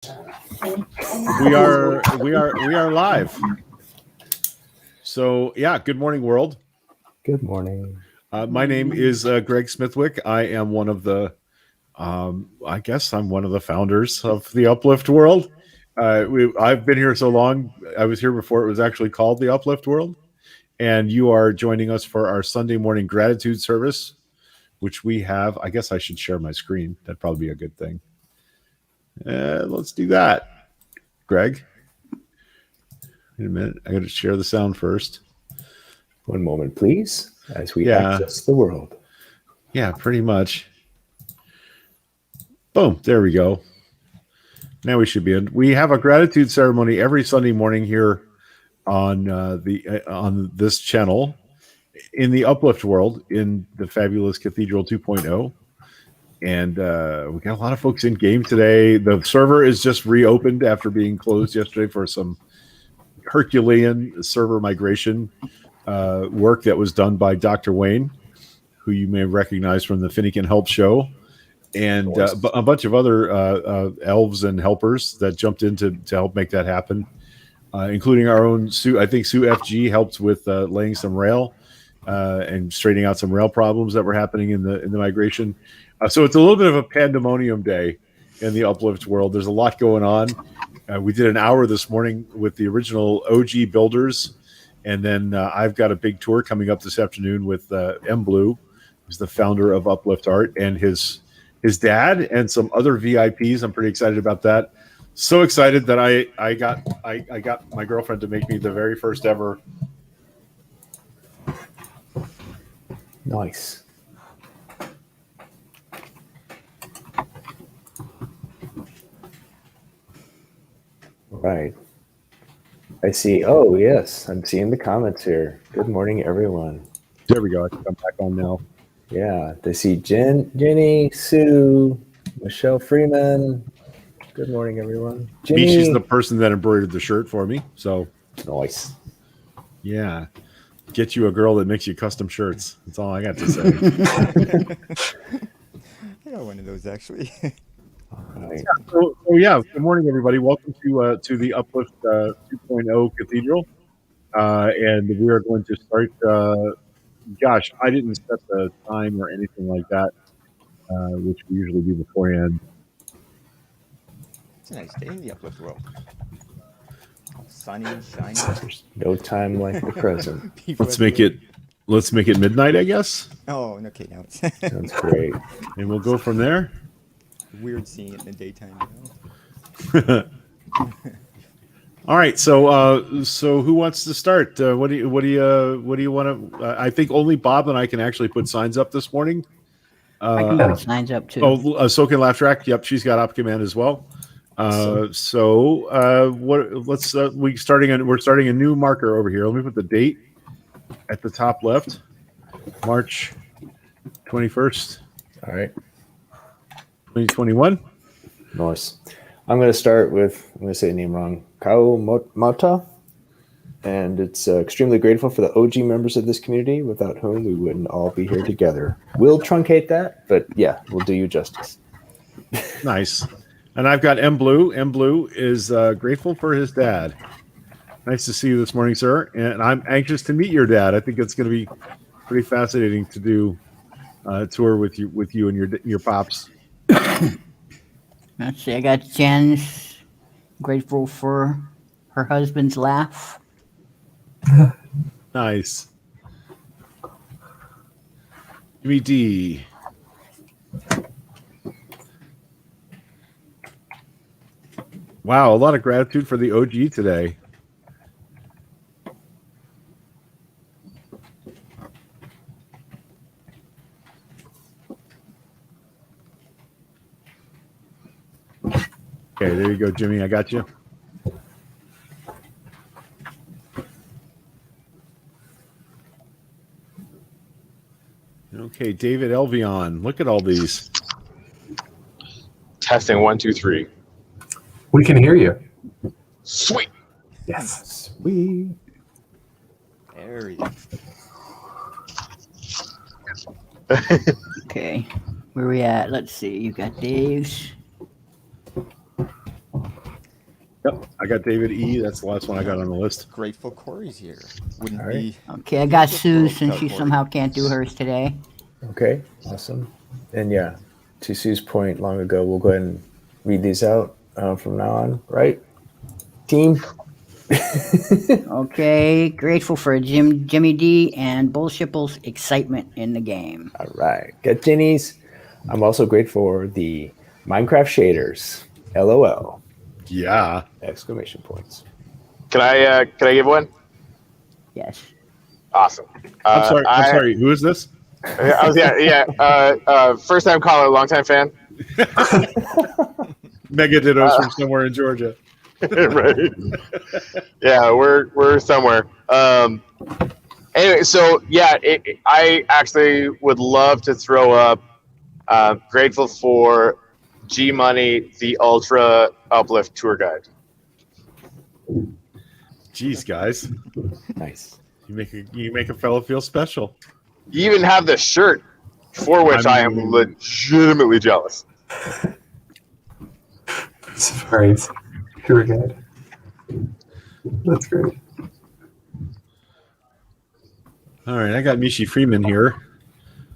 We are live. So yeah, good morning, world. Good morning. My name is Greg Smithwick. I am one of the, I guess I'm one of the founders of the Uplift world. I've been here so long. I was here before it was actually called the Uplift world, and you are joining us for our Sunday morning gratitude service, which we have. I guess I should share my screen. That'd probably be a good thing. Let's do that, Greg. Wait a minute. I got to share the sound first. One moment, please, as we access the world. Yeah, pretty much. Boom. There we go. Now we should be in. We have a gratitude ceremony every Sunday morning here on on this channel in the Uplift world in the fabulous Cathedral 2.0. And we got a lot of folks in game today. The server is just reopened after being closed yesterday for some Herculean server migration work that was done by Dr. Wayne, who you may recognize from the Finnegan Help Show, and a bunch of other elves and helpers that jumped in to help make that happen, including our own Sue. I think Sue FG helped with laying some rail and straightening out some rail problems that were happening in the migration. So it's a little bit of a pandemonium day in the Uplift world. There's a lot going on. We did an hour this morning with the original OG builders, and then I've got a big tour coming up this afternoon with M Blue, who's the founder of Uplift Art, and his dad and some other VIPs. I'm pretty excited about that. So excited that I got my girlfriend to make me the very first ever. Nice. Right. I see. Oh, yes. I'm seeing the comments here. Good morning, everyone. There we go. I think I'm back on now. Yeah. I see Jenny, Sue, Michelle Freeman. Good morning, everyone. Jenny. She's the person that embroidered the shirt for me. So nice. Yeah. Get you a girl that makes you custom shirts. That's all I got to say. I got one of those, actually. Right. So yeah, good morning, everybody. Welcome to the Uplift 2.0 Cathedral, and we are going to start. Gosh, I didn't set the time or anything like that, which we usually do beforehand. It's a nice day in the Uplift world. All sunny and shiny. There's no time like the present. Let's make it midnight, I guess. Oh, okay, now it's Sounds great. And we'll go from there. Weird seeing it in the daytime. All right, so who wants to start? What do you want to? I think only Bob and I can actually put signs up this morning. I can put signs up too. Oh, Soak and Laugh Track. Yep, she's got Op Command as well. We're starting a new marker over here. Let me put the date at the top left. March 21st. All right. 2021. Nice. I'm going to start with, I'm going to say the name wrong, Kao Mata. And it's extremely grateful for the OG members of this community, without whom we wouldn't all be here together. We'll truncate that, but yeah, we'll do you justice. Nice. And I've got M Blue. M Blue is grateful for his dad. Nice to see you this morning, sir. And I'm anxious to meet your dad. I think it's going to be pretty fascinating to do a tour with you and your pops. Let's see. I got Jen's grateful for her husband's laugh. Nice. Jimmy D. Wow, a lot of gratitude for the OG today. Okay, there you go, Jimmy. I got you. Okay, David Elvion. Look at all these. Testing 1, 2, 3. We can hear you. Sweet. Yes. Sweet. There we go. Okay. Where we at? Let's see. You got Dave's. Yep, I got David E. That's the last one I got on the list. Grateful Corey's here. Wouldn't All right. be. Okay, I got Uplift Sue World since without she Corey. somehow can't do hers today. Okay, awesome. And yeah, to Sue's point long ago, we'll go ahead and read these out from now on, right? Team? Okay, grateful for Jimmy D and Bullship's excitement in the game. All right. Got Jenny's. I'm also grateful for the Minecraft shaders. LOL. Yeah. Exclamation points. Can I give one? Yes. Awesome. I'm sorry. Who is this? I was first time caller, long time fan. Mega Dittos from somewhere in Georgia. Right. Yeah, we're somewhere. Anyway, so yeah, I actually would love to throw up. Grateful for G Money, the Ultra Uplift tour guide. Jeez, guys, Nice. you make a fellow feel special. You even have the shirt, for which I am legitimately jealous. It's very tour guide. That's great. All right, I got Mishi Freeman here.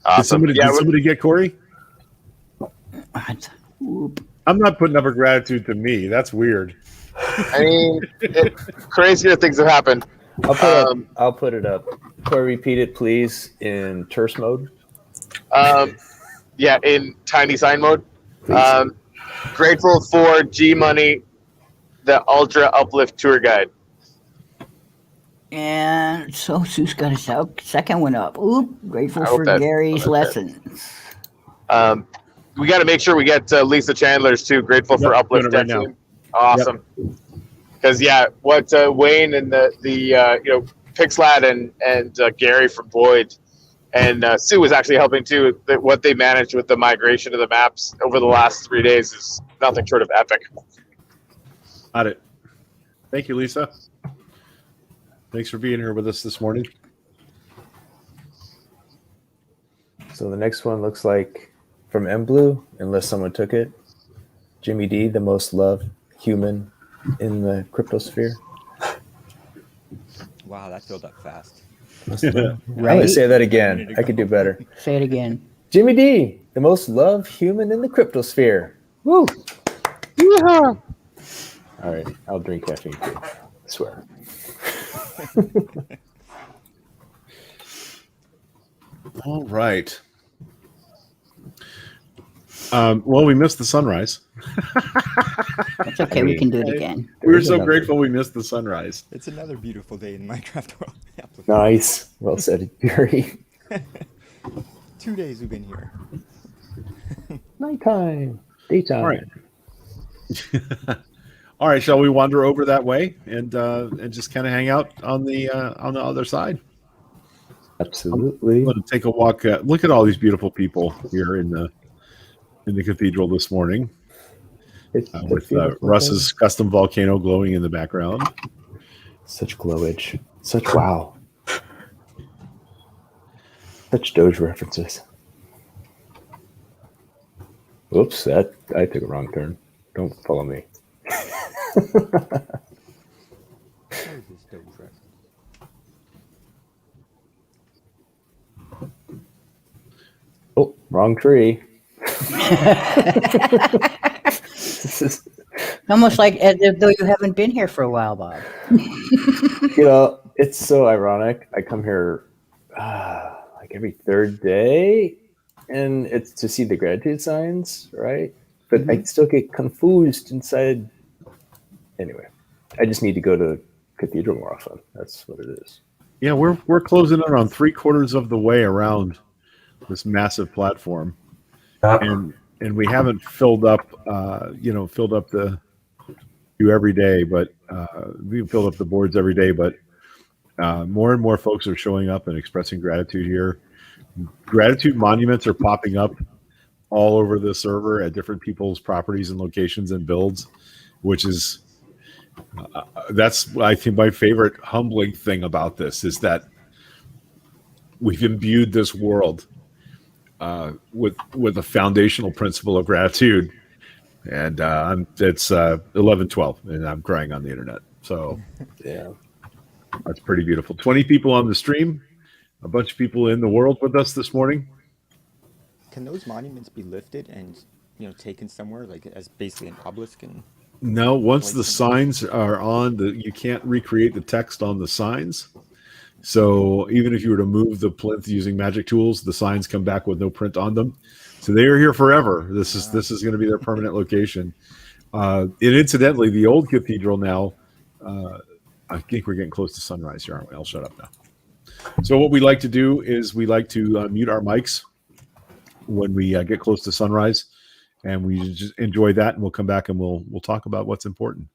Awesome. Did somebody get Corey? What? Oop. I'm not putting up a gratitude to me. That's weird. I mean, crazier things have happened. I'll put it up. Corey, repeat it, please, in terse mode. Yeah, in tiny sign mode. Please. Grateful for G Money, the Ultra Uplift tour guide. And so Sue's got a second one up. Oop, grateful I hope for that- Gary's okay. lessons. We got to make sure we get Lisa Chandler's too. Grateful for Yep, Uplift doing it right Dev now. Team. Awesome. Because what Wayne and the Pixlat and Gary from Boyd and Sue was actually helping too. What they managed with the migration of the maps over the last 3 days is nothing short of epic. Got it. Thank you, Lisa. Thanks for being here with us this morning. So the next one looks like from M Blue, unless someone took it. Jimmy D, the most loved human in the cryptosphere. Wow, that filled up fast. I'm gonna say that again. I could do better. Say it again. Jimmy D, the most loved human in the cryptosphere. Woo! Yeah. All right, I'll drink caffeine too. I swear. All right. Well, we missed the sunrise. It's okay, we can do it again. We were There's so another. grateful we missed the sunrise. It's another beautiful day in Minecraft world. Nice. Well said, Gary. 2 days we've been here. Nighttime. Daytime. All right. All right, shall we wander over that way and just kind of hang out on the other side? Absolutely. I'm going to take a walk. Look at all these beautiful people here in the cathedral this morning, It's with beautiful Russ's custom volcano glowing in the background. thing. Such glowage. Such wow. Such Doge references. Whoops, I took a wrong turn. Don't follow me. What is this Doge reference? Oh, wrong tree. This is, Almost like as though you haven't been here for a while, Bob. it's so ironic. I come here like every third day, and it's to see the gratitude signs, right? But I still get confused inside. Anyway, I just need to go to Cathedral more often. That's what it is. Yeah, we're closing in on 3/4 of the way around this massive platform, and we haven't filled up the queue every day, but we filled up the boards every day. But more and more folks are showing up and expressing gratitude here. Gratitude monuments are popping up all over the server at different people's properties and locations and builds, which is that's I think my favorite humbling thing about this is that we've imbued this world with a foundational principle of gratitude, and it's 11:12, and I'm crying on the internet. So Yeah. that's pretty beautiful. 20 people on the stream, a bunch of people in the world with us this morning. Can those monuments be lifted and taken somewhere, like as basically an obelisk? And No, once the Placed somewhere? signs are on, you can't recreate the text on the signs. So even if you were to move the plinth using magic tools, the signs come back with no print on them. So they are here forever. This is going to be their permanent location. And incidentally, the old cathedral now, I think we're getting close to sunrise here, aren't we? I'll shut up now. So what we like to do is we like to mute our mics when we get close to sunrise, and we just enjoy that, and we'll come back and we'll talk about what's important.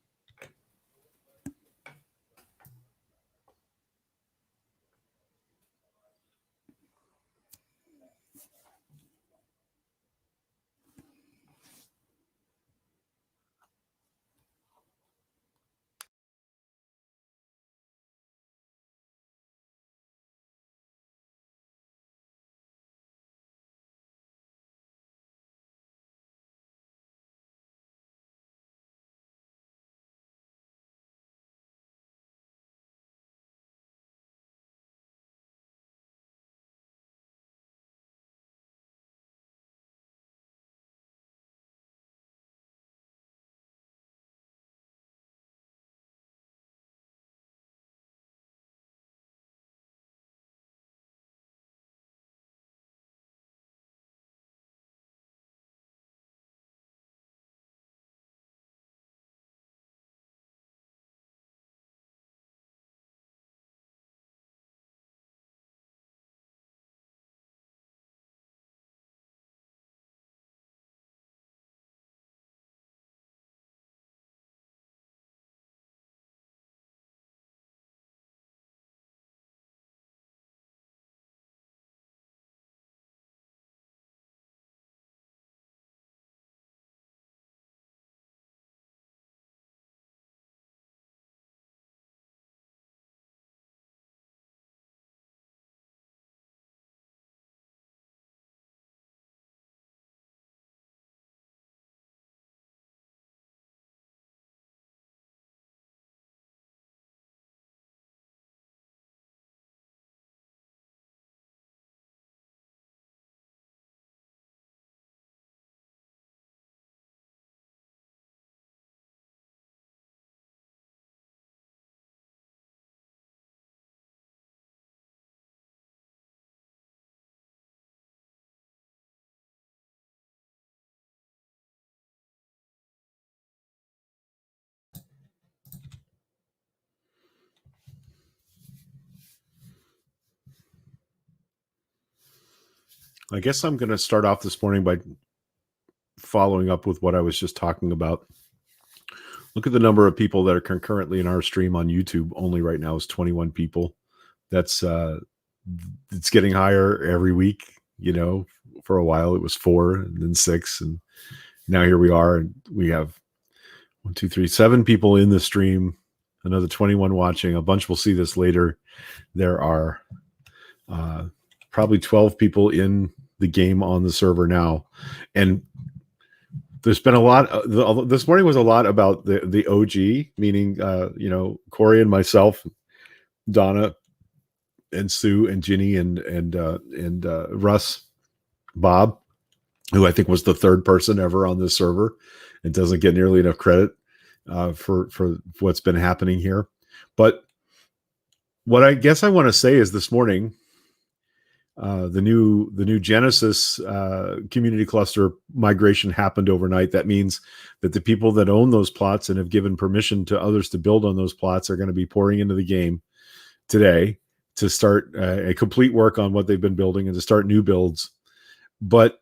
I guess I'm going to start off this morning by following up with what I was just talking about. Look at the number of people that are concurrently in our stream on YouTube. Only right now is 21 people. That's it's getting higher every week. For a while it was 4 and then 6, and now here we are, and we have 1, 2, 3, 7 people in the stream, another 21 watching. A bunch will see this later. There are probably 12 people in the game on the server now, and there's been a lot. This morning was a lot about the OG, meaning Corey and myself, Donna and Sue and Ginny and Russ, Bob, who I think was the third person ever on this server, and doesn't get nearly enough credit for what's been happening here. But what I guess I want to say is this morning, the new Genesis community cluster migration happened overnight. That means that the people that own those plots and have given permission to others to build on those plots are going to be pouring into the game today to start a complete work on what they've been building and to start new builds. But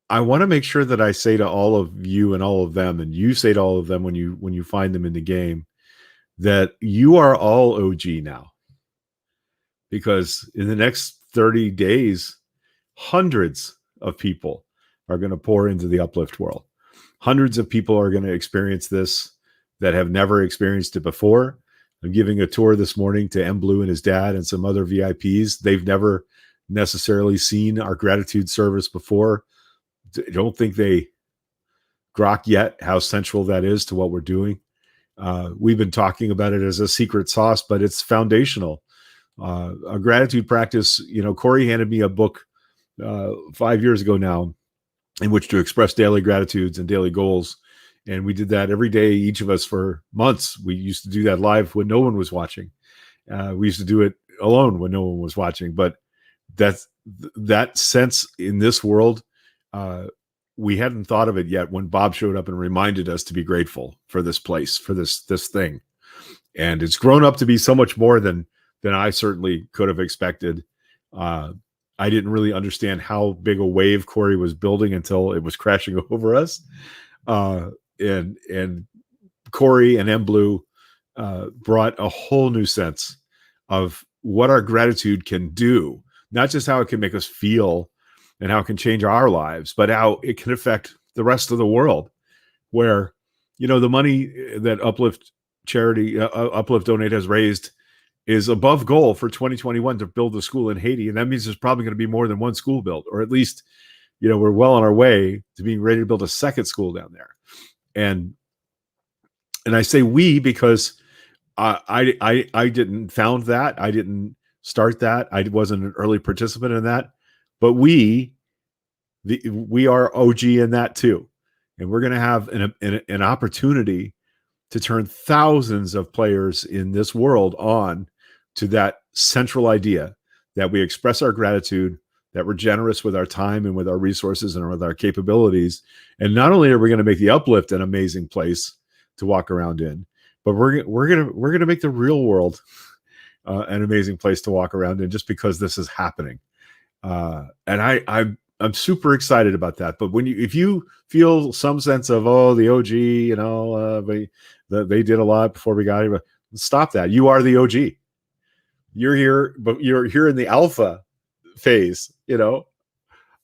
I want to make sure that I say to all of you and all of them, and you say to all of them when you find them in the game, that you are all OG now. Because in the next 30 days, hundreds of people are going to pour into the Uplift world. Hundreds of people are going to experience this that have never experienced it before. I'm giving a tour this morning to M. Blue and his dad and some other VIPs. They've never necessarily seen our gratitude service before. I don't think they grok yet how central that is to what we're doing. We've been talking about it as a secret sauce, but it's foundational. A gratitude practice. Corey handed me a book 5 years ago now, in which to express daily gratitudes and daily goals. And we did that every day, each of us, for months. We used to do that live when no one was watching. We used to do it alone when no one was watching. But that sense in this world, we hadn't thought of it yet when Bob showed up and reminded us to be grateful for this place, for this thing. And it's grown up to be so much more than I certainly could have expected. I didn't really understand how big a wave Corey was building until it was crashing over us. And Corey and M Blue brought a whole new sense of what our gratitude can do, not just how it can make us feel and how it can change our lives, but how it can affect the rest of the world. Where, the money that Uplift charity, Uplift Donate has raised is above goal for 2021 to build a school in Haiti. And that means there's probably going to be more than one school built, or at least, we're well on our way to being ready to build a second school down there. And I say we because I didn't found that. I didn't start that. I wasn't an early participant in that, but we are OG in that too. And we're going to have an opportunity to turn thousands of players in this world on to that central idea that we express our gratitude, that we're generous with our time and with our resources and with our capabilities. And not only are we going to make the Uplift an amazing place to walk around in, but we're going to make the real world an amazing place to walk around in, just because this is happening. And I'm super excited about that. But if you feel some sense of, the OG, they did a lot before we got here, stop that. You are the OG. You're here, but you're here in the alpha phase, and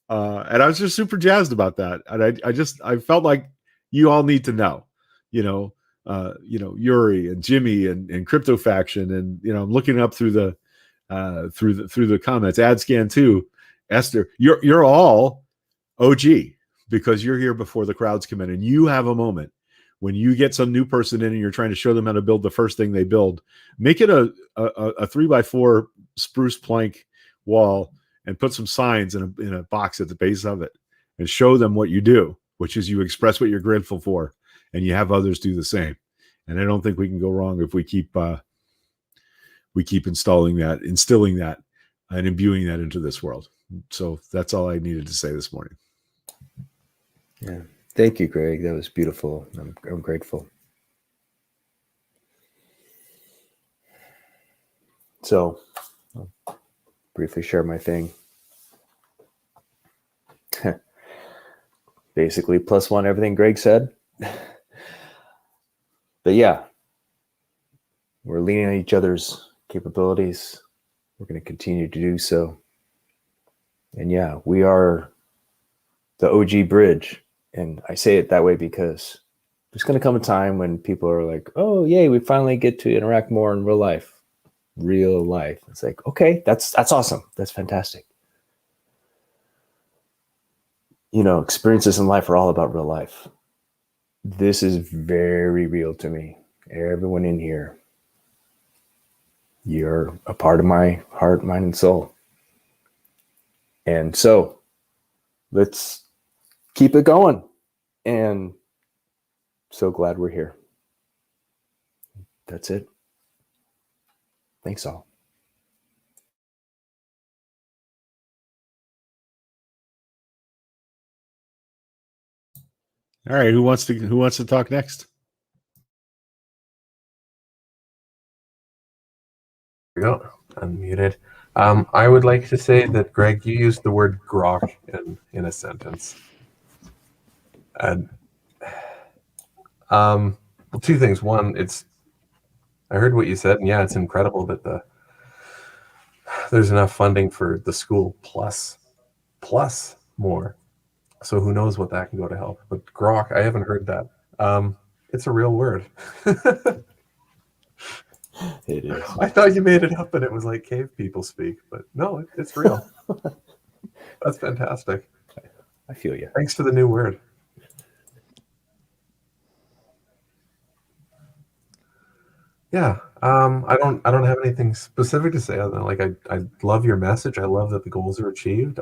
I was just super jazzed about that. And I felt like you all need to know, Yuri and Jimmy and Crypto Faction, and I'm looking up through the comments, AdScan too. Esther, you're all OG because you're here before the crowds come in, and you have a moment when you get some new person in and you're trying to show them how to build the first thing they build. Make it a 3x4 spruce plank wall and put some signs in a box at the base of it, and show them what you do, which is you express what you're grateful for, and you have others do the same. And I don't think we can go wrong if we keep instilling that, and imbuing that into this world. So that's all I needed to say this morning. Yeah. Thank you, Greg. That was beautiful. I'm grateful. So I'll briefly share my thing. Basically, +1 everything Greg said. But yeah, we're leaning on each other's capabilities. We're going to continue to do so. And yeah, we are the OG bridge. And I say it that way because there's going to come a time when people are like, oh, yay, we finally get to interact more in real life. Real life. It's like, okay, that's awesome. That's fantastic. Experiences in life are all about real life. This is very real to me. Everyone in here, you're a part of my heart, mind, and soul. And so let's keep it going. And so glad we're here. That's it. Thanks all. All right, who wants to talk next? There we go. Unmuted. I would like to say that, Greg, you used the word grok in a sentence. And well, two things. One, I heard what you said, and yeah, it's incredible that there's enough funding for the school plus more. So who knows what that can go to help. But grok, I haven't heard that. It's a real word. It is. I thought you made it up and it was like cave people speak, but no, it's real. That's fantastic. I feel you. Thanks for the new word. Yeah. I don't have anything specific to say other than like I love your message. I love that the goals are achieved.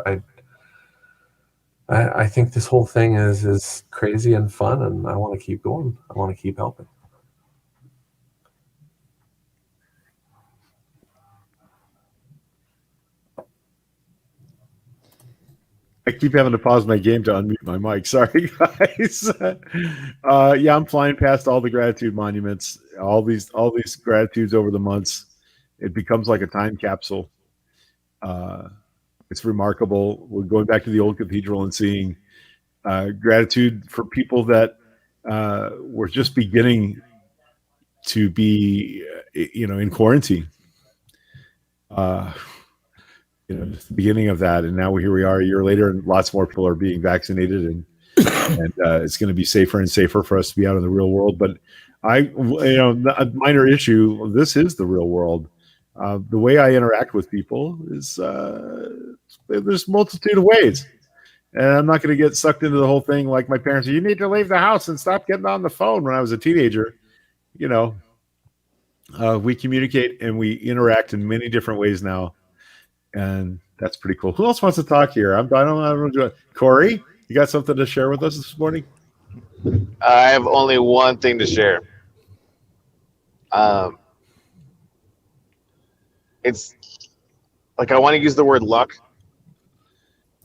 I think this whole thing is crazy and fun, and I want to keep going. I want to keep helping. I keep having to pause my game to unmute my mic. Sorry, guys. Yeah, I'm flying past all the gratitude monuments, all these gratitudes over the months. It becomes like a time capsule. It's remarkable. We're going back to the old cathedral and seeing gratitude for people that were just beginning to be, in quarantine. Just the beginning of that, and now here we are a year later, and lots more people are being vaccinated, and it's going to be safer and safer for us to be out in the real world. But a minor issue. This is the real world. The way I interact with people is there's a multitude of ways, and I'm not going to get sucked into the whole thing like my parents. You need to leave the house and stop getting on the phone. When I was a teenager, we communicate and we interact in many different ways now. And that's pretty cool. Who else wants to talk here? I don't know. Corey, you got something to share with us this morning? I have only one thing to share. It's like I want to use the word luck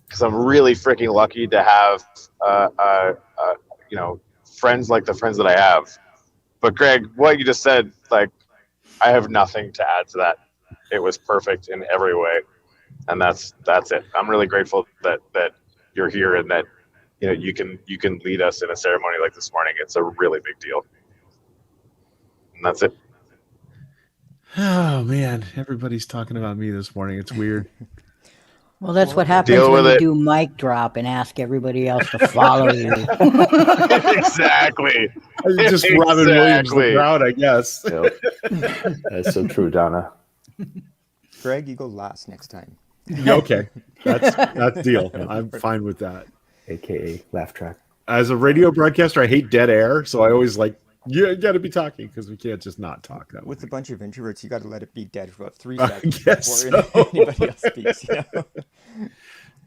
because I'm really freaking lucky to have, friends like the friends that I have. But Greg, what you just said, like, I have nothing to add to that. It was perfect in every way. And that's it. I'm really grateful that you're here and that you can lead us in a ceremony like this morning. It's a really big deal. And that's it. Oh man, everybody's talking about me this morning. It's weird. Well, that's what happens Deal when with you it. do mic drop and ask everybody else to follow you. Exactly. Just Robin Williams the Exactly. crowd, I guess. Yep. That's so true, Donna. Greg, you go last next time. Okay, that's deal. I'm fine with that. AKA laugh track. As a radio broadcaster, I hate dead air, so I always you got to be talking because we can't just not talk. That With way. a bunch of introverts, you got to let it be dead for about 3 I seconds guess before so. anybody else speaks.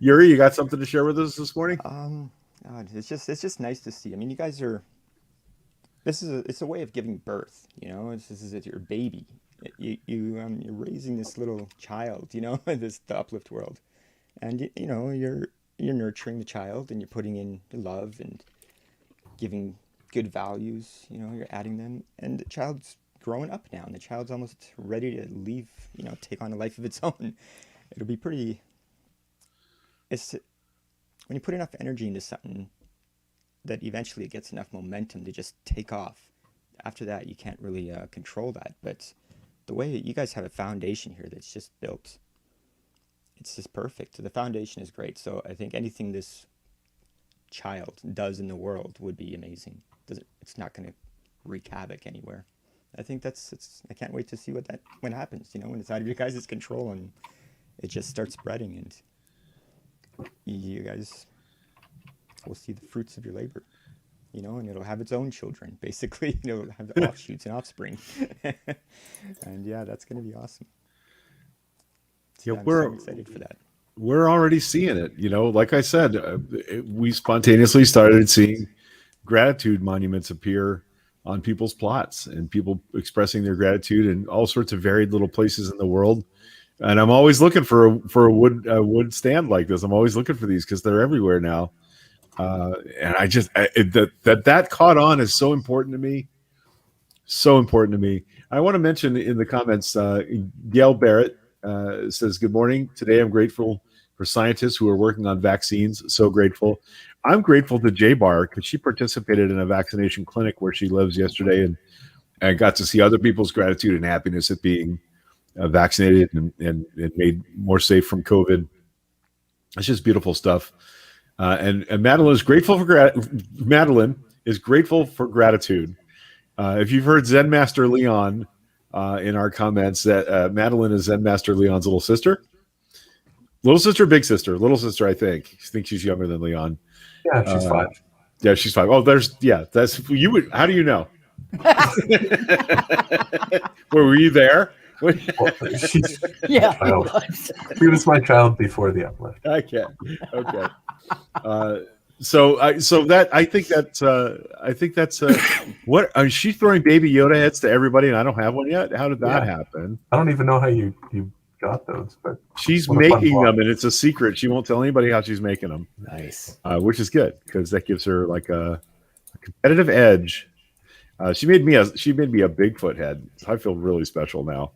Yuri, you got something to share with us this morning? God, it's just nice to see. I mean, you guys are. It's a way of giving birth. This is your baby. You're raising this little child. The Uplift world, and you're nurturing the child and you're putting in love and giving good values. You're adding them, and the child's growing up now, and the child's almost ready to leave. Take on a life of its own. It'll be pretty. It's when you put enough energy into something that eventually it gets enough momentum to just take off. After that, you can't really control that. But the way you guys have a foundation here that's just built, it's just perfect. The foundation is great. So I think anything this child does in the world would be amazing. It's not going to wreak havoc anywhere. I think I can't wait to see what happens, when it's out of your guys' control and it just starts spreading, and you guys will see the fruits of your labor, and it'll have its own children, basically. It'll have the offshoots and offspring. And yeah, that's going to be awesome. So Yeah, I'm so excited for that. We're already seeing it. Like I said, we spontaneously started seeing gratitude monuments appear on people's plots and people expressing their gratitude in all sorts of varied little places in the world. And I'm always looking for a wood stand like this. I'm always looking for these because they're everywhere now. And I just that caught on is so important to me. So important to me. I want to mention in the comments, Gail Barrett says, "Good morning. Today I'm grateful for scientists who are working on vaccines. So grateful. I'm grateful to J Bar because she participated in a vaccination clinic where she lives yesterday and got to see other people's gratitude and happiness at being vaccinated and made more safe from COVID. It's just beautiful stuff. And Madeline is grateful for Madeline is grateful for gratitude. If you've heard Zen Master Leon in our comments, that Madeline is Zen Master Leon's little sister, big sister, little sister. I think she's younger than Leon. Yeah, she's 5. Yeah, she's 5. Oh, that's you would. How do you know? Were you there? Well, she's Yeah. he Child. was. she was my child before the uplift. Okay. So that I think that's what is she throwing baby Yoda heads to everybody, and I don't have one yet. How did that happen? I don't even know how you got those, but She's what a fun making block. them, and it's a secret. She won't tell anybody how she's making them, Nice. which is good because that gives her like a competitive edge. She made me a Bigfoot head. I feel really special now.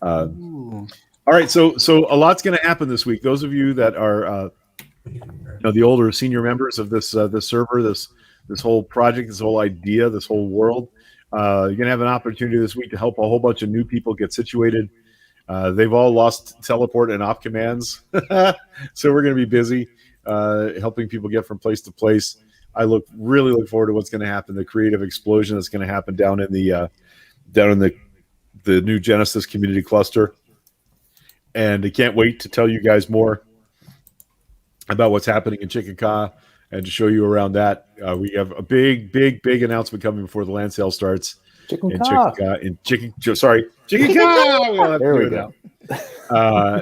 Ooh. All right, so a lot's going to happen this week. Those of you that are the older senior members of this server, this whole project, this whole idea, this whole world, you're going to have an opportunity this week to help a whole bunch of new people get situated. They've all lost teleport and op commands, so we're going to be busy helping people get from place to place. I really look forward to what's going to happen, the creative explosion that's going to happen down in the new Genesis community cluster. And I can't wait to tell you guys more about what's happening in Chickacaw and to show you around that. We have a big announcement coming before the land sale starts. Chickacaw. Chickacaw. There we go.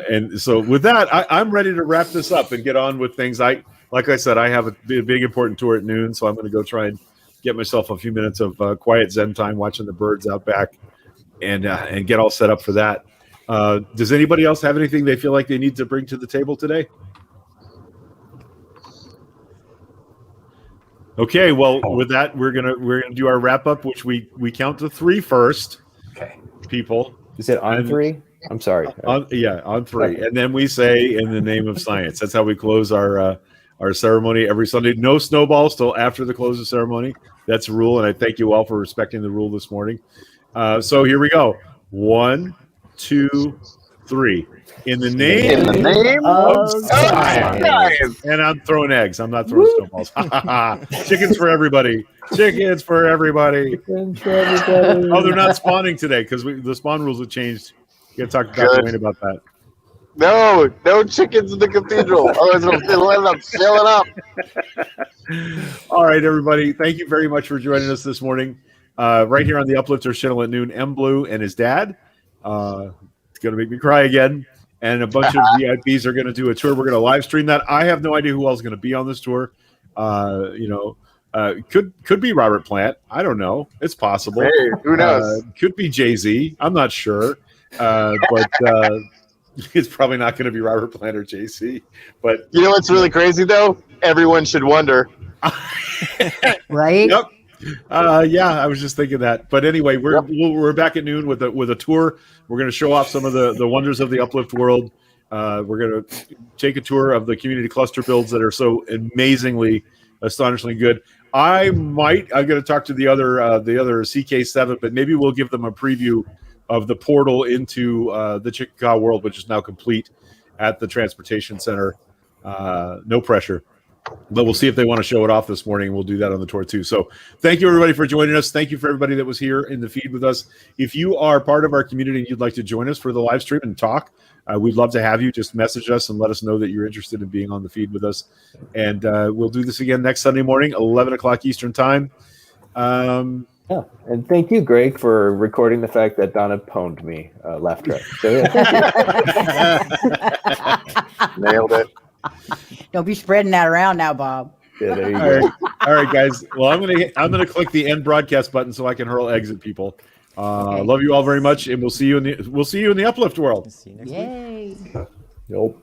And so with that, I'm ready to wrap this up and get on with things. Like I said, I have a big important tour at noon, so I'm going to go try and get myself a few minutes of quiet Zen time watching the birds out back and get all set up for that. Does anybody else have anything they feel like they need to bring to the table today? Okay, well, with that, we're gonna do our wrap up, which we count to 3 first. Okay. People. You said on 3? I'm sorry. On 3, and then we say in the name of science. That's how we close our ceremony every Sunday. No snowballs till after the close of ceremony. That's a rule, and I thank you all for respecting the rule this morning. So here we go. 1, 2, 3. In the name of science. And I'm throwing eggs. I'm not throwing snowballs. Chickens for everybody. Chickens for everybody. Oh, they're not spawning today because the spawn rules have changed. You got to talk to Dr. Wayne about that. No chickens in the cathedral. Otherwise, it'll end up filling up. All right, everybody. Thank you very much for joining us this morning. Right here on the Uplifters channel at noon, M. Blue and his dad. It's going to make me cry again. And a bunch of VIPs are going to do a tour. We're going to live stream that. I have no idea who else is going to be on this tour. Could be Robert Plant. I don't know. It's possible. Hey, who knows? Could be Jay-Z. I'm not sure. But it's probably not going to be Robert Plant or JC. But you know what's really crazy though? Everyone should wonder. Right? Yep. I was just thinking that. But anyway, we're back at noon with a tour. We're going to show off some of the wonders of the Uplift world. We're going to take a tour of the community cluster builds that are so amazingly, astonishingly good. I'm going to talk to the other CK7, but maybe we'll give them a preview of the portal into the Chickacaw world, which is now complete at the transportation center. No pressure. But we'll see if they want to show it off this morning. We'll do that on the tour too. So thank you, everybody, for joining us. Thank you for everybody that was here in the feed with us. If you are part of our community and you'd like to join us for the live stream and talk, we'd love to have you. Just message us and let us know that you're interested in being on the feed with us. And we'll do this again next Sunday morning, 11 o'clock Eastern time. And thank you, Greg, for recording the fact that Donna pwned me left right. So, thank you. Nailed it. Don't be spreading that around now, Bob. Yeah, there you go. All right, guys. Well, I'm gonna click the end broadcast button so I can hurl eggs at people. Okay. Love you all very much, and we'll see you in the Uplift world. See you next week. Yay. Nope.